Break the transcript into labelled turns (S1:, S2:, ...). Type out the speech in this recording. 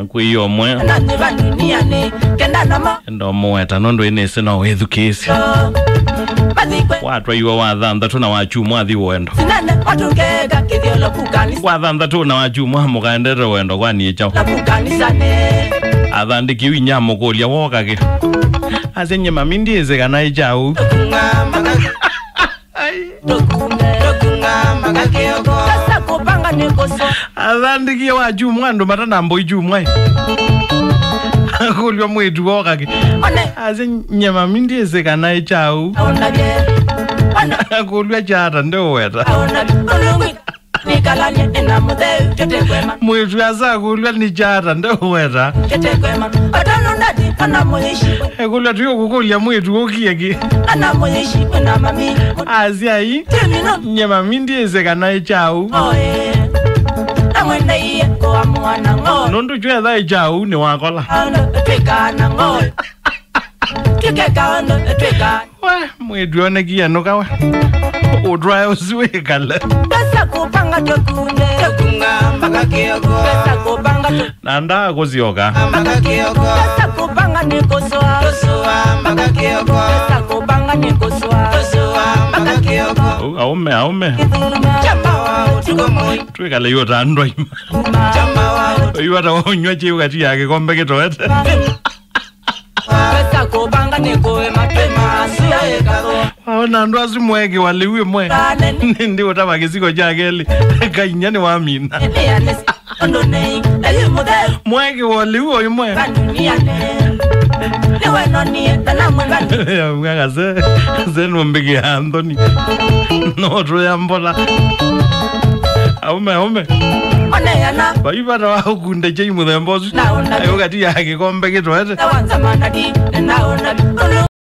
S1: Kuiyo mwe. Ndo mweta nondo inese na wezu kesi. Watu iwa wadhanda tuna wachumwa thi wendo. Wadhanda tuna wachumwa mukaendere wendo kwa nichao. Adhandi kiwi nyamo kolia wokake. Asenye mamindi eze kanai chao. Adhandi kia wachumwa ndo matana mboi chumwa. Kuliwa Mwiitu wokake. Asenye mamindi eze kanai chao. Kuliwa chata ndo weta. Mwiitu asa kuliwa ni chata ndo weta. Kuliwa tuyo kukulia Mwiitu wokieki. Asia hii nyema mindi eze kanai chao. Nondo chwe dhai chao ni wakola. Mwiitu yone kia nuka we udrua usiwe kale nanda kuzioka Aume twikale yota andwa ima yota wanywa chiu kati yake kombe kitoete Aona ndo azimweke waliwe mwe. Ndi utaba kisiko chakeli. Kainyani wa mina. Mweke waliwe mwe. Mwaka ze nombeki Anthony. Notro ya mbola. Aume. Baibata wa kunde chei mudembozu. Ayo kati yake kombe kitoete.